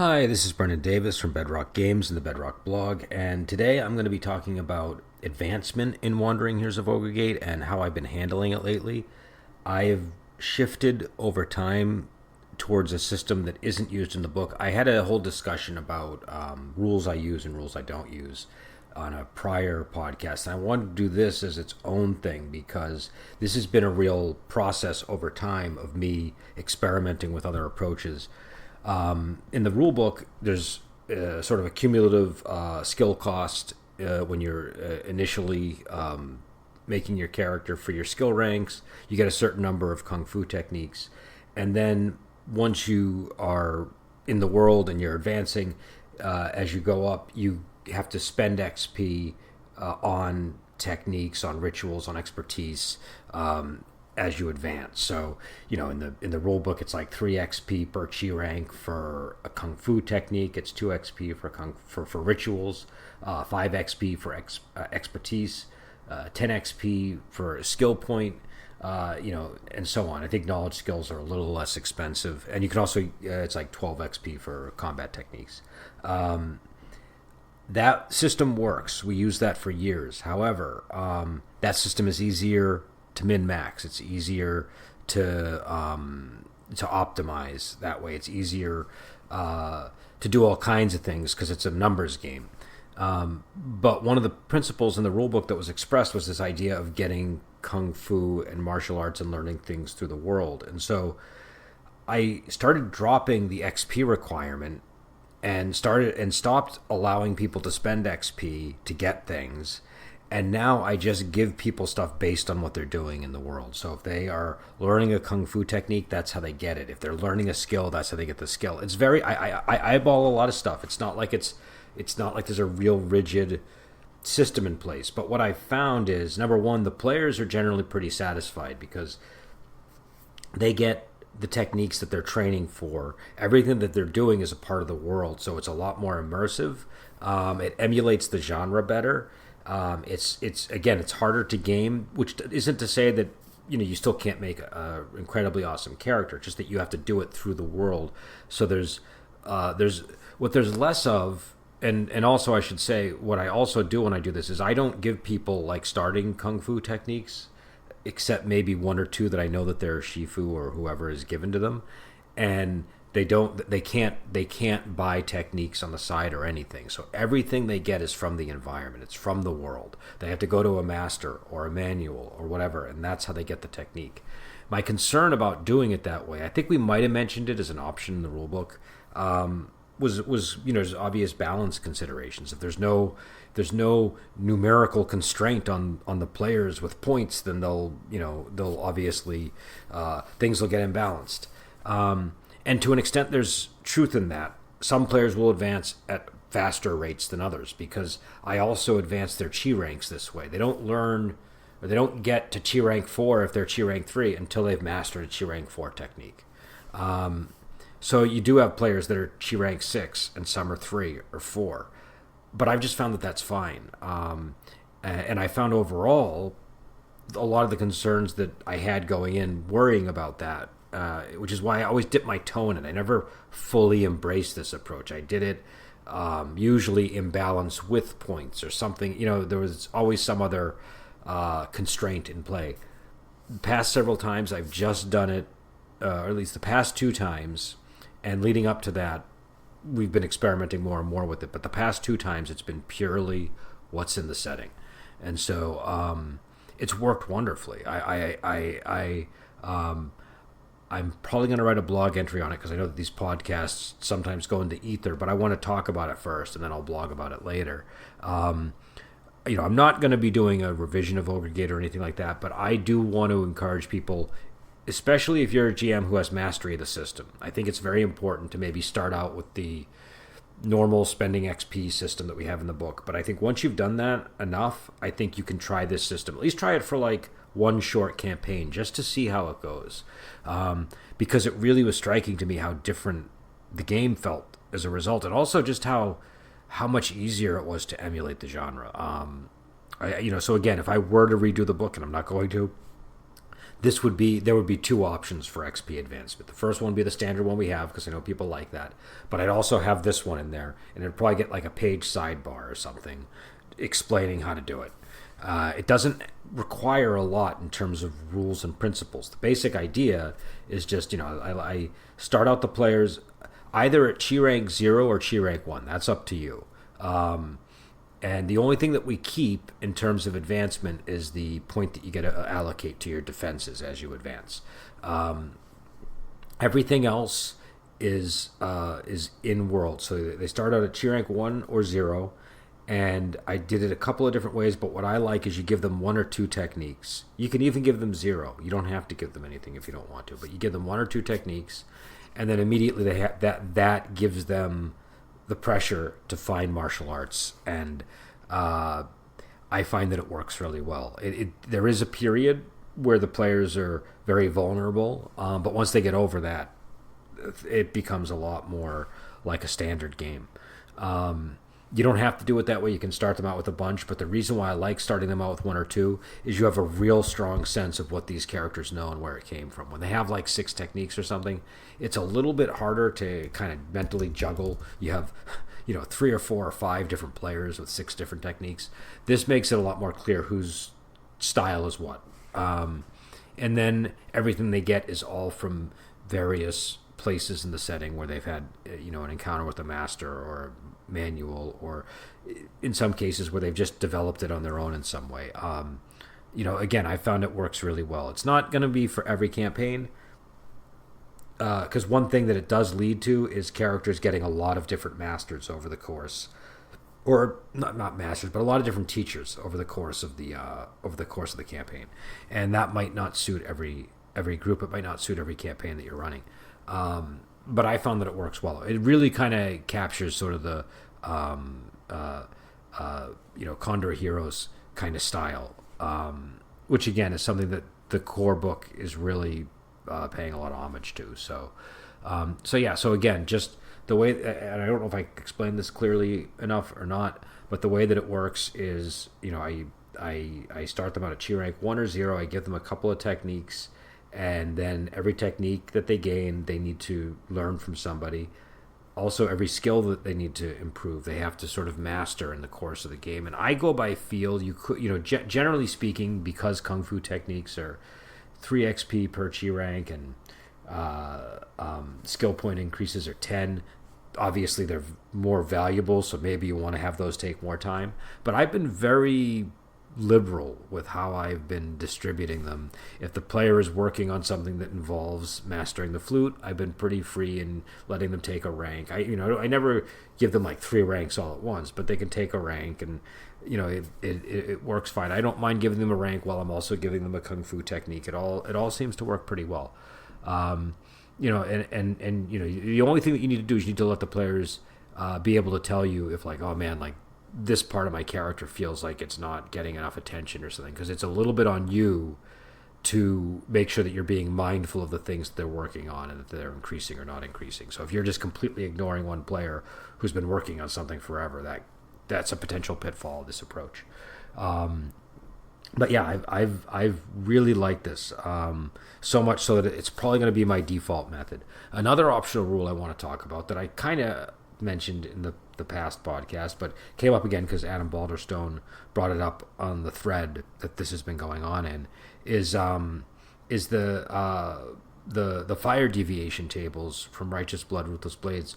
Hi, this is Brendan Davis from Bedrock Games and the Bedrock blog, and today I'm going to be talking about advancement in Wandering Heroes of Ogre Gate and how I've been handling it lately. I've shifted over time towards a system that isn't used in the book. I had a whole discussion about rules I use and rules I don't use on a prior podcast, and I wanted to do this as its own thing because this has been a real process over time of me experimenting with other approaches. In the rule book, there's sort of a cumulative skill cost when you're initially making your character for your skill ranks. You get a certain number of kung fu techniques, and then once you are in the world and you're advancing, as you go up, you have to spend XP on techniques, on rituals, on expertise. As you advance. So, in the rule book, it's like 3 XP per chi rank for a kung fu technique. It's 2 XP for rituals, 5 XP for expertise, 10 XP for a skill point, and so on. I think knowledge skills are a little less expensive, and you can also it's like 12 XP for combat techniques. That system works. We use that for years. However, that system is easier to min-max. It's easier to optimize that way. It's easier to do all kinds of things because it's a numbers game. But one of the principles in the rulebook that was expressed was this idea of getting kung fu and martial arts and learning things through the world. And so I started dropping the XP requirement and stopped allowing people to spend XP to get things. And now I just give people stuff based on what they're doing in the world. So if they are learning a kung fu technique, that's how they get it. If they're learning a skill, that's how they get the skill. It's very I eyeball a lot of stuff. It's not like there's a real rigid system in place. But what I found is, number one, the players are generally pretty satisfied because they get the techniques that they're training for. Everything that they're doing is a part of the world, so it's a lot more immersive. It emulates the genre better. It's harder to game, which isn't to say that you still can't make an incredibly awesome character, just that you have to do it through the world. So there's what there's less of, and also I should say what I also do when I do this is I don't give people like starting kung fu techniques, except maybe one or two that I know that they're shifu or whoever is given to them, and they can't buy techniques on the side or anything. So everything they get is from the environment. It's from the world. They have to go to a master or a manual or whatever, and that's how they get the technique. My concern about doing it that way, I think we might have mentioned it as an option in the rulebook, was there's obvious balance considerations. If there's no numerical constraint on the players with points, then they'll obviously things will get imbalanced. And to an extent, there's truth in that. Some players will advance at faster rates than others because I also advance their chi ranks this way. They don't get to chi rank 4 if they're chi rank 3 until they've mastered a chi rank 4 technique. So you do have players that are chi rank 6 and some are 3 or 4. But I've just found that that's fine. And I found overall a lot of the concerns that I had going in worrying about that, which is why I always dip my toe in it. I never fully embraced this approach. I did it usually in balance with points or something. There was always some other constraint in play. The past several times I've just done it, or at least the past 2 times, and leading up to that, we've been experimenting more and more with it. But the past 2 times, it's been purely what's in the setting. And so it's worked wonderfully. I'm probably going to write a blog entry on it because I know that these podcasts sometimes go into ether, but I want to talk about it first and then I'll blog about it later. I'm not going to be doing a revision of Ogre Gate or anything like that, but I do want to encourage people, especially if you're a GM who has mastery of the system. I think it's very important to maybe start out with the normal spending XP system that we have in the book. But I think once you've done that enough, I think you can try this system. At least try it for like one short campaign just to see how it goes. Because it really was striking to me how different the game felt as a result, and also just how much easier it was to emulate the genre. So again, if I were to redo the book, and I'm not going to, there would be two options for XP advancement. The first one would be the standard one we have, because I know people like that. But I'd also have this one in there, and it'd probably get like a page sidebar or something explaining how to do it. It doesn't require a lot in terms of rules and principles. The basic idea is just, I start out the players either at Chi rank 0 or Chi rank 1. That's up to you. And the only thing that we keep in terms of advancement is the point that you get to allocate to your defenses as you advance. Everything else is in world. So they start out at Chi rank 1 or 0. And I did it a couple of different ways, but what I like is you give them 1 or 2 techniques. You can even give them 0. You don't have to give them anything if you don't want to, but you give them 1 or 2 techniques, and then immediately they have that gives them the pressure to find martial arts, and I find that it works really well. There is a period where the players are very vulnerable, but once they get over that, it becomes a lot more like a standard game. You don't have to do it that way. You can start them out with a bunch, but the reason why I like starting them out with 1 or 2 is you have a real strong sense of what these characters know and where it came from. When they have like 6 techniques or something, it's a little bit harder to kind of mentally juggle. You have, 3 or 4 or 5 different players with 6 different techniques. This makes it a lot more clear whose style is what. And then everything they get is all from various places in the setting where they've had, an encounter with a master or manual, or in some cases where they've just developed it on their own in some way. Again, I found it works really well. It's not going to be for every campaign, because one thing that it does lead to is characters getting a lot of different masters over the course, or not masters, but a lot of different teachers over the course of the campaign, and that might not suit every group. It might not suit every campaign that you're running. But I found that it works well. It really kind of captures sort of the, Condor Heroes kind of style, which again is something that the core book is really paying a lot of homage to. So again, just the way, and I don't know if I explained this clearly enough or not, but the way that it works is, I start them out at Chi rank 1 or 0. I give them a couple of techniques. And then every technique that they gain, they need to learn from somebody. Also, every skill that they need to improve, they have to sort of master in the course of the game. And I go by feel. You could, generally speaking, because kung fu techniques are 3 XP per Chi rank, and skill point increases are 10. Obviously, they're more valuable, so maybe you want to have those take more time. But I've been very liberal with how I've been distributing them. If the player is working on something that involves mastering the flute, I've been pretty free in letting them take a rank. I never give them like 3 ranks all at once, but they can take a rank, and it works fine. I don't mind giving them a rank while I'm also giving them a kung fu technique. It all seems to work pretty well. The only thing that you need to do is you need to let the players be able to tell you if, like, oh man, like, this part of my character feels like it's not getting enough attention or something, because it's a little bit on you to make sure that you're being mindful of the things that they're working on and that they're increasing or not increasing. So if you're just completely ignoring one player who's been working on something forever, that's a potential pitfall of this approach. But yeah, I've really liked this, so much so that it's probably going to be my default method. Another optional rule I want to talk about that I kind of mentioned in the past podcast, but came up again because Adam Balderstone brought it up on the thread that this has been going on in, is the fire deviation tables from Righteous Blood, Ruthless Blades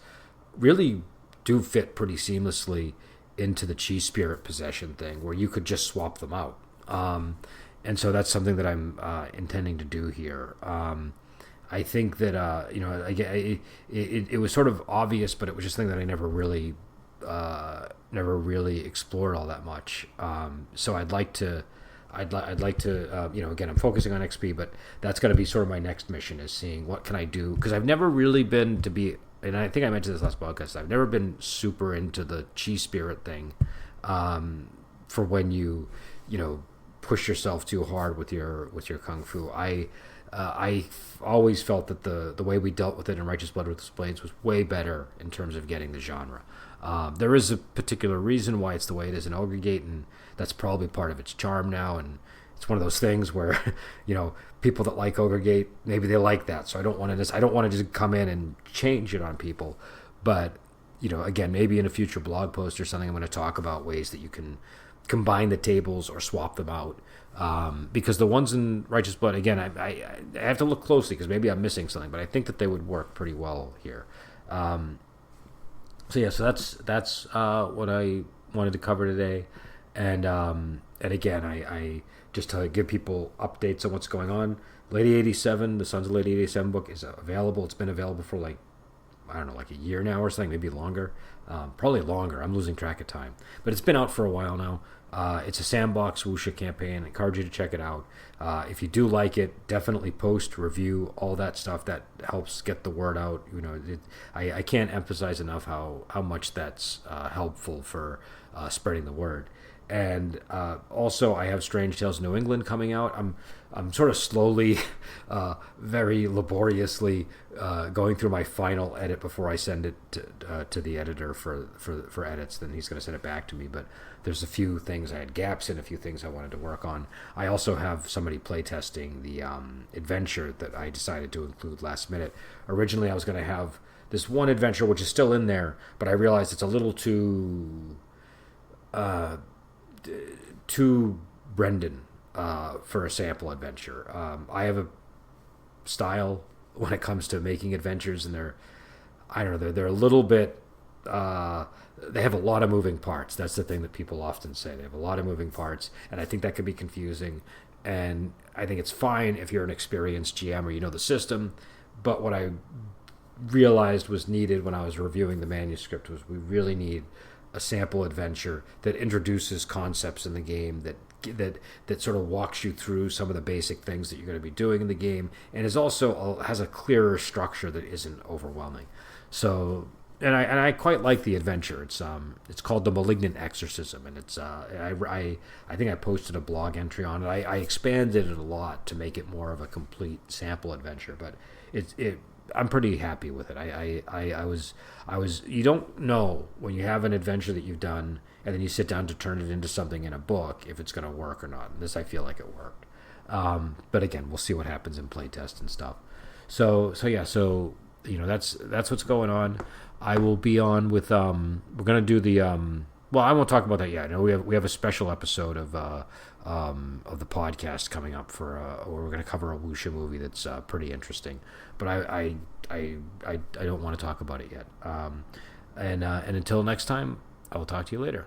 really do fit pretty seamlessly into the Chi Spirit possession thing, where you could just swap them out. And so that's something that I'm intending to do here. I think that it was sort of obvious, but it was just something that I never really explored all that much. So I'd like to again, I'm focusing on XP, but that's going to be sort of my next mission, is seeing what can I do, because I've never really been and I think I mentioned this last podcast, I've never been super into the Chi Spirit thing, for when you push yourself too hard with your kung fu. I always felt that the way we dealt with it in Righteous Blood, Ruthless Blades was way better in terms of getting the genre. There is a particular reason why it's the way it is in Ogre Gate, and that's probably part of its charm now. And it's one of those things where people that like Ogre Gate, maybe they like that. So I don't want to just come in and change it on people. But again, maybe in a future blog post or something, I'm going to talk about ways that you can combine the tables or swap them out. Because the ones in Righteous Blood, again, I have to look closely because maybe I'm missing something, but I think that they would work pretty well here. So that's what I wanted to cover today, and again, I just to give people updates on what's going on. Lady 87, the Sons of Lady 87 book is available. It's been available for like a year now or something, maybe longer. Probably longer. I'm losing track of time, but it's been out for a while now. It's a sandbox wuxia campaign. I encourage you to check it out. If you do like it, definitely post, review, all that stuff. That helps get the word out. I can't emphasize enough how much that's helpful for spreading the word. And also, I have Strange Tales New England coming out. I'm sort of slowly, very laboriously going through my final edit before I send it to the editor for edits. Then he's going to send it back to me. But there's a few things I had gaps in, a few things I wanted to work on. I also have somebody playtesting the adventure that I decided to include last minute. Originally, I was going to have this one adventure, which is still in there, but I realized it's a little too Brendan for a sample adventure. I have a style when it comes to making adventures, and they're a little bit. They have a lot of moving parts. That's the thing that people often say. They have a lot of moving parts, and I think that can be confusing. And I think it's fine if you're an experienced GM or you know the system. But what I realized was needed when I was reviewing the manuscript was we really need a sample adventure that introduces concepts in the game that sort of walks you through some of the basic things that you're going to be doing in the game, and is also has a clearer structure that isn't overwhelming. So, and I quite like the adventure. It's called The Malignant Exorcism, and it's I think I posted a blog entry on it. I expanded it a lot to make it more of a complete sample adventure, but I'm pretty happy with it. I was you don't know when you have an adventure that you've done and then you sit down to turn it into something in a book if it's going to work or not. And this, I feel like it worked. But again, we'll see what happens in playtest and stuff. So that's what's going on. I will be on with we're going to do the well, I won't talk about that yet. No, we have a special episode of the podcast coming up for where we're going to cover a wuxia movie that's pretty interesting. But I don't want to talk about it yet. And until next time, I will talk to you later.